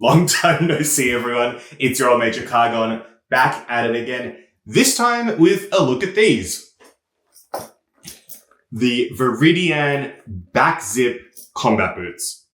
Long time no see, everyone. It's your old mate Chicagon, back at it again. This time with a look at these. The Viridi-Anne Backzip combat boots.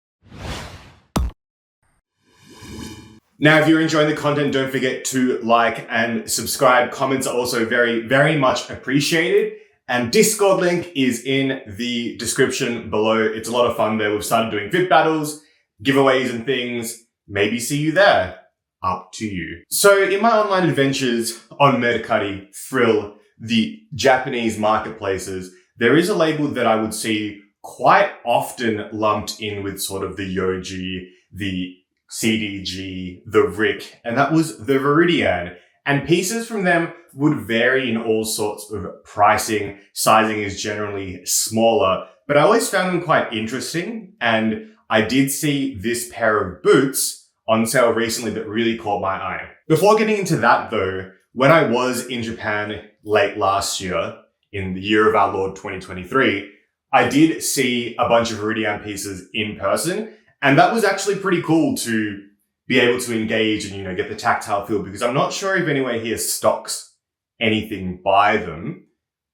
Now, if you're enjoying the content, don't forget to like and subscribe. Comments are also very, very much appreciated. And Discord link is in the description below. It's a lot of fun there. We've started doing VIP battles, giveaways and things. Maybe see you there. Up to you. So in my online adventures on Mercari, Frill, the Japanese marketplaces, there is a label that I would see quite often lumped in with sort of the Yoji, the CDG, the Rick, and that was the Viridi-Anne. And pieces from them would vary in all sorts of pricing. Sizing is generally smaller, but I always found them quite interesting. And I did see this pair of boots on sale recently that really caught my eye. Before getting into that though, when I was in Japan late last year, in the year of our Lord 2023, I did see a bunch of Viridi-Anne pieces in person. And that was actually pretty cool to be able to engage and, get the tactile feel, because I'm not sure if anyone here stocks anything by them.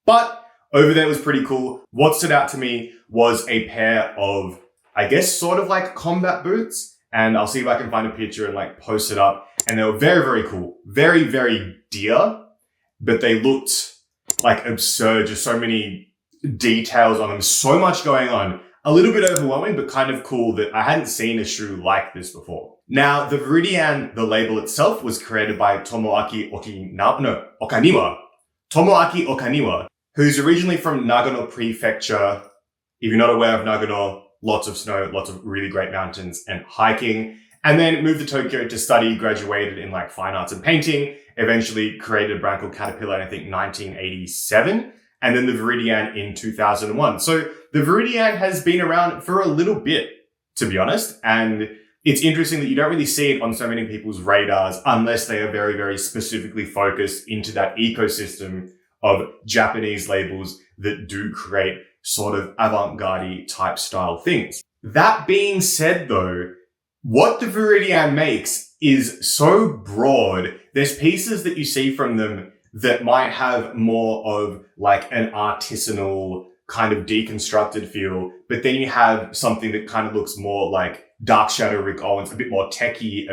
But over there was pretty cool. What stood out to me was a pair of, I guess, sort of like combat boots. And I'll see if I can find a picture and post it up. And they were very, very cool. Very, very dear, but they looked absurd. Just so many details on them. So much going on. A little bit overwhelming, but kind of cool that I hadn't seen a shoe like this before. Now, the Viridi-Anne, the label itself, was created by Tomoaki Okaniwa. Tomoaki Okaniwa, who's originally from Nagano Prefecture. If you're not aware of Nagano, lots of snow, lots of really great mountains and hiking. And then moved to Tokyo to study, graduated in fine arts and painting, eventually created a brand called Caterpillar in, I think, 1987. And then the Viridi-Anne in 2001. So the Viridi-Anne has been around for a little bit, to be honest. And it's interesting that you don't really see it on so many people's radars unless they are very, very specifically focused into that ecosystem of Japanese labels that do create sort of avant-garde type style things. That being said though, what the Viridi-Anne makes is so broad. There's pieces that you see from them that might have more of an artisanal kind of deconstructed feel, but then you have something that kind of looks more like Dark Shadow Rick Owens, a bit more techie,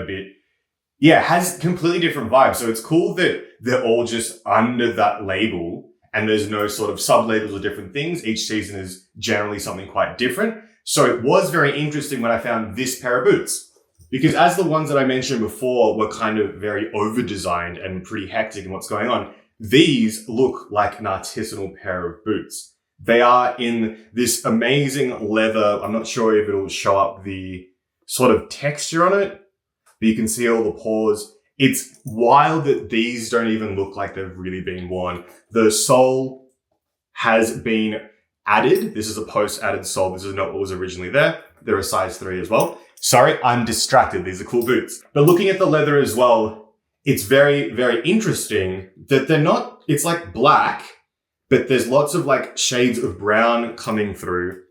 has completely different vibes. So it's cool that they're all just under that label and there's no sort of sub-labels or different things. Each season is generally something quite different. So it was very interesting when I found this pair of boots, because as the ones that I mentioned before were kind of very over-designed and pretty hectic in what's going on, these look like an artisanal pair of boots. They are in this amazing leather. I'm not sure if it'll show up the sort of texture on it, but you can see all the pores. It's wild that these don't even look like they've really been worn. The sole has been added. This is a post-added sole. This is not what was originally there. They're a size 3 as well. Sorry, I'm distracted. These are cool boots. But looking at the leather as well, it's very, very interesting that they're not, it's black, but there's lots of shades of brown coming through.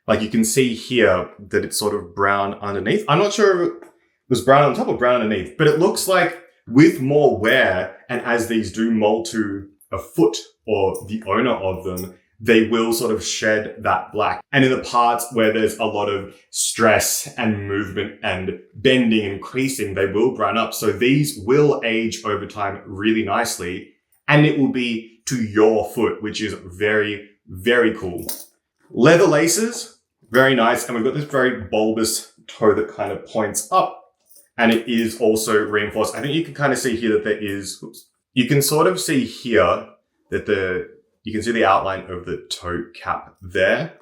You can see here that it's sort of brown underneath. I'm not sure if it was brown on top or brown underneath, but it looks like with more wear, and as these do mold to a foot or the owner of them, they will sort of shed that black. And in the parts where there's a lot of stress and movement and bending and creasing, they will brown up. So these will age over time really nicely, and it will be to your foot, which is very, very cool. Leather laces, very nice. And we've got this very bulbous toe that kind of points up, and it is also reinforced. I think you can kind of see here that there is, you can sort of see here that you can see the outline of the toe cap there.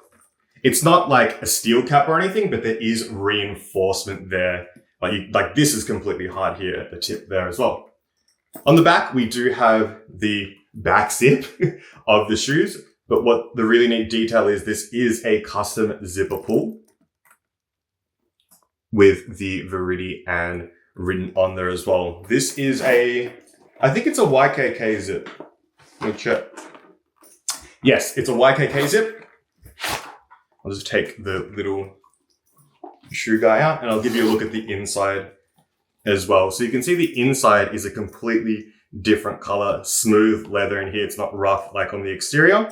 It's not a steel cap or anything, but there is reinforcement there. This is completely hard here at the tip there as well. On the back, we do have the back zip of the shoes. But what the really neat detail is, this is a custom zipper pull with the Viridi-Anne written on there as well. This is I think it's a YKK zip. Let me check. Yes, it's a YKK zip. I'll just take the little shoe guy out and I'll give you a look at the inside as well. So you can see the inside is a completely different color, smooth leather in here. It's not rough like on the exterior.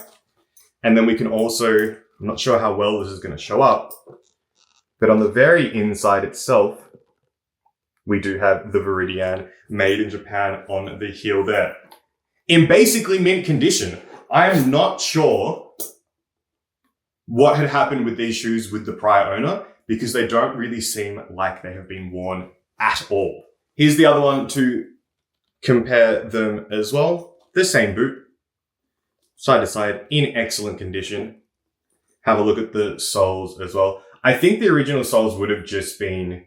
And then we can also, I'm not sure how well this is going to show up, but on the very inside itself, we do have the Viridi-Anne made in Japan on the heel there. In basically mint condition. I am not sure what had happened with these shoes with the prior owner because they don't really seem like they have been worn at all. Here's the other one to compare them as well. The same boot, side to side, in excellent condition. Have a look at the soles as well. I think the original soles would have just been,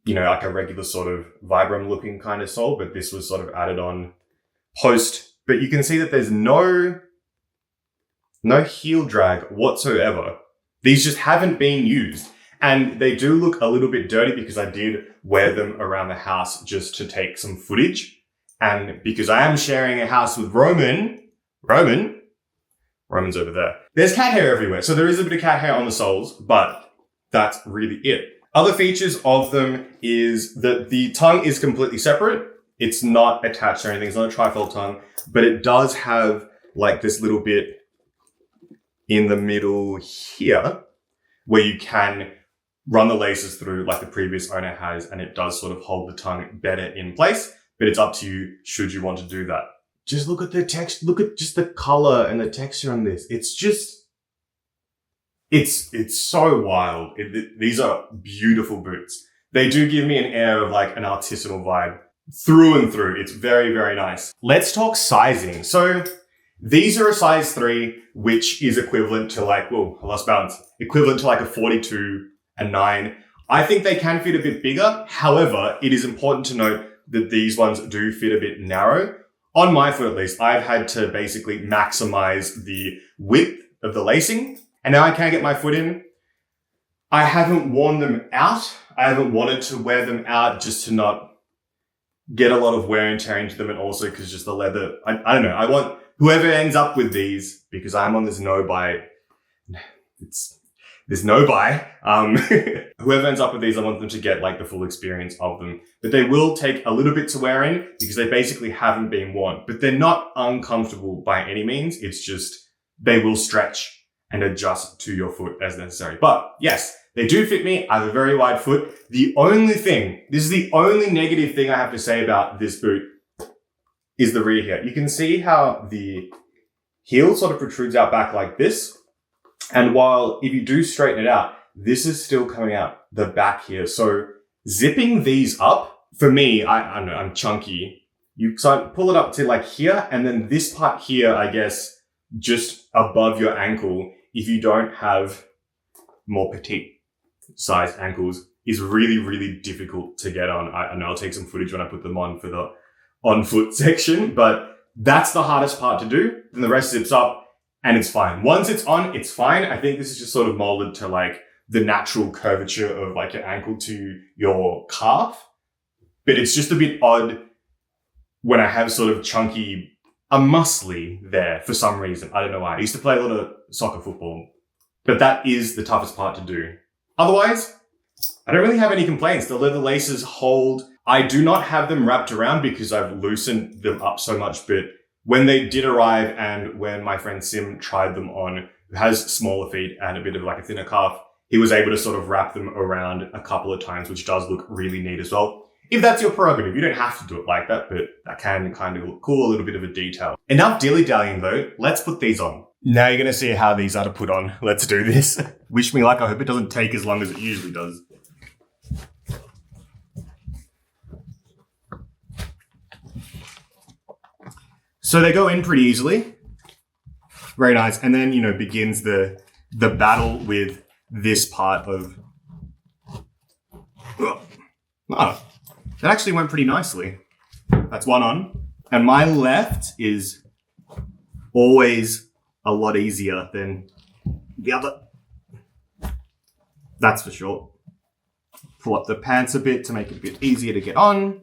you know, like a regular sort of Vibram looking kind of sole, but this was sort of added on post. But you can see that there's no heel drag whatsoever. These just haven't been used. And they do look a little bit dirty because I did wear them around the house just to take some footage. And because I am sharing a house with Roman's over there. There's cat hair everywhere. So there is a bit of cat hair on the soles, but that's really it. Other features of them is that the tongue is completely separate. It's not attached or anything. It's not a trifold tongue, but it does have like this little bit in the middle here where you can run the laces through like the previous owner has, and it does sort of hold the tongue better in place, but it's up to you should you want to do that. Just look at the texture, look at just the color and the texture on this. It's just, it's so wild. These are beautiful boots. They do give me an air of like an artisanal vibe through and through. It's very, very nice. Let's talk sizing. So these are a size 3, which is equivalent to like, whoa, I lost balance. Equivalent to like a 42, a 9. I think they can fit a bit bigger. However, it is important to note that these ones do fit a bit narrow. On my foot, at least, I've had to basically maximize the width of the lacing, and now I can get my foot in. I haven't worn them out. I haven't wanted to wear them out just to not get a lot of wear and tear into them, and also because just the leather, I don't know. I want whoever ends up with these, because I'm on this no buy, whoever ends up with these, I want them to get like the full experience of them. But they will take a little bit to wear in because they basically haven't been worn. But they're not uncomfortable by any means. It's just they will stretch and adjust to your foot as necessary. But yes, they do fit me. I have a very wide foot. The only thing, this is the only negative thing I have to say about this boot, is the rear here. You can see how the heel sort of protrudes out back like this. And while if you do straighten it out, this is still coming out the back here. So zipping these up, for me, I don't know, I'm chunky. You pull it up to like here, and then this part here, I guess, just above your ankle, if you don't have more petite sized ankles, is really, really difficult to get on. I know I'll take some footage when I put them on for the on foot section, but that's the hardest part to do. Then the rest zips up and it's fine. Once it's on, it's fine. I think this is just sort of molded to like the natural curvature of like your ankle to your calf. But it's just a bit odd when I have sort of chunky, a muscly there for some reason. I don't know why. I used to play a lot of soccer football, but that is the toughest part to do. Otherwise, I don't really have any complaints. The leather laces hold. I do not have them wrapped around because I've loosened them up so much, but when they did arrive and when my friend Sim tried them on, who has smaller feet and a bit of like a thinner calf, he was able to sort of wrap them around a couple of times, which does look really neat as well. If that's your prerogative, you don't have to do it like that, but that can kind of look cool, a little bit of a detail. Enough dilly-dallying though, let's put these on. Now you're going to see how these are to put on. Let's do this. Wish me luck. I hope it doesn't take as long as it usually does. So they go in pretty easily. Very nice. And then, you know, begins the battle with this part of... Oh, that actually went pretty nicely. That's one on. And my left is always a lot easier than the other. That's for sure. Pull up the pants a bit to make it a bit easier to get on.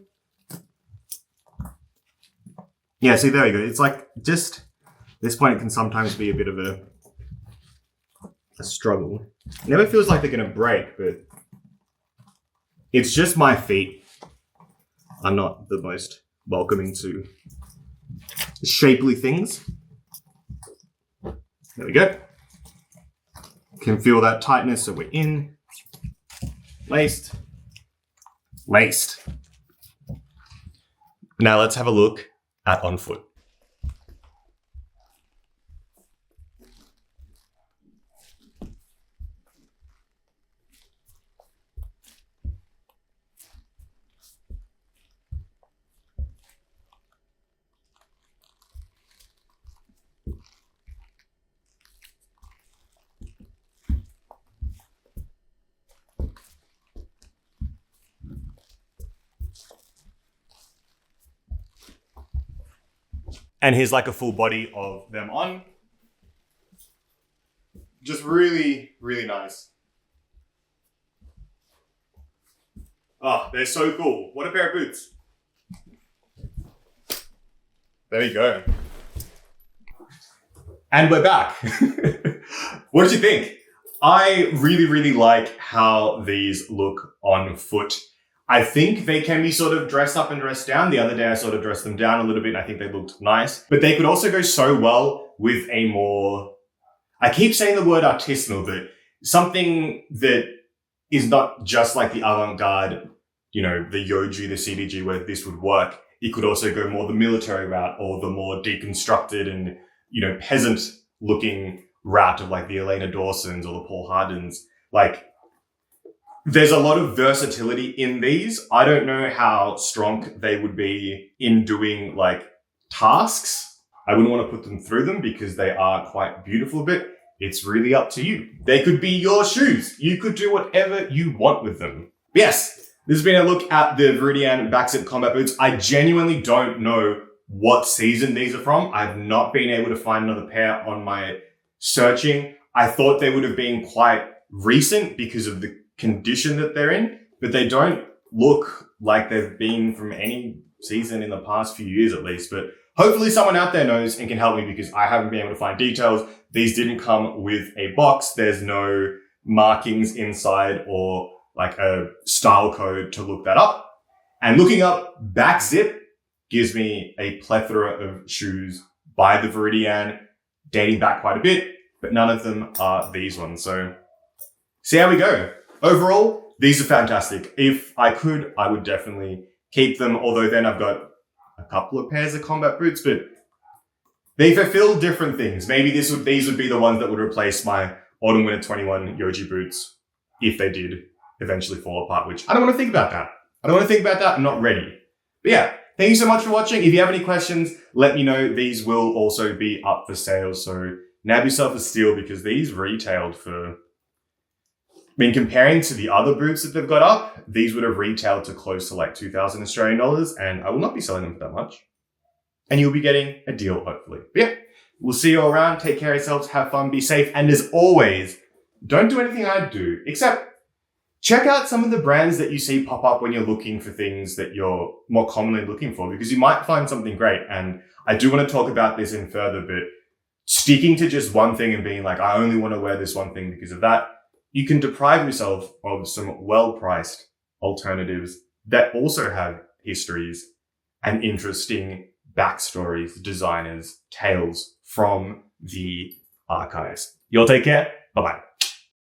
Yeah, see, there you go. It's like, just, this point it can sometimes be a bit of a struggle. It never feels like they're going to break, but it's just my feet. I'm not the most welcoming to shapely things. There we go. Can feel that tightness, so we're in. Laced. Laced. Now let's have a look at on foot. And here's like a full body of them on. Just really, really nice. Oh, they're so cool. What a pair of boots. There you go. And we're back. What did you think? I really, really like how these look on foot. I think they can be sort of dressed up and dressed down. The other day I sort of dressed them down a little bit. I think they looked nice. But they could also go so well with a more, I keep saying the word artisanal, but something that is not just like the avant-garde, you know, the Yoju, the CDG, where this would work. It could also go more the military route or the more deconstructed and, you know, peasant looking route of like the Elena Dawsons or the Paul Hardens. Like, there's a lot of versatility in these. I don't know how strong they would be in doing like tasks. I wouldn't want to put them through them because they are quite beautiful, but it's really up to you. They could be your shoes. You could do whatever you want with them. Yes, this has been a look at the Viridi-Anne Backzip combat boots. I genuinely don't know what season these are from. I've not been able to find another pair on my searching. I thought they would have been quite recent because of the condition that they're in, but they don't look like they've been from any season in the past few years at least. But hopefully someone out there knows and can help me because I haven't been able to find details. These didn't come with a box. There's no markings inside or like a style code to look that up. And looking up Backzip gives me a plethora of shoes by the Viridi-Anne dating back quite a bit, but none of them are these ones. So see how we go. Overall, these are fantastic. If I could, I would definitely keep them, although then I've got a couple of pairs of combat boots, but they fulfill different things. Maybe these would be the ones that would replace my Autumn Winter 21 Yoji boots if they did eventually fall apart, which I don't want to think about that. I'm not ready. But yeah, thank you so much for watching. If you have any questions, let me know. These will also be up for sale, so nab yourself a steal because these retailed for, I mean, comparing to the other boots that they've got up, these would have retailed to close to like 2,000 Australian dollars, and I will not be selling them for that much. And you'll be getting a deal, hopefully. But yeah, we'll see you all around. Take care of yourselves, have fun, be safe, and as always, don't do anything I'd do, except check out some of the brands that you see pop up when you're looking for things that you're more commonly looking for, because you might find something great. And I do want to talk about this in further, but sticking to just one thing and being like, I only want to wear this one thing because of that, you can deprive yourself of some well-priced alternatives that also have histories and interesting backstories, designers, tales from the archives. You'll take care. Bye-bye.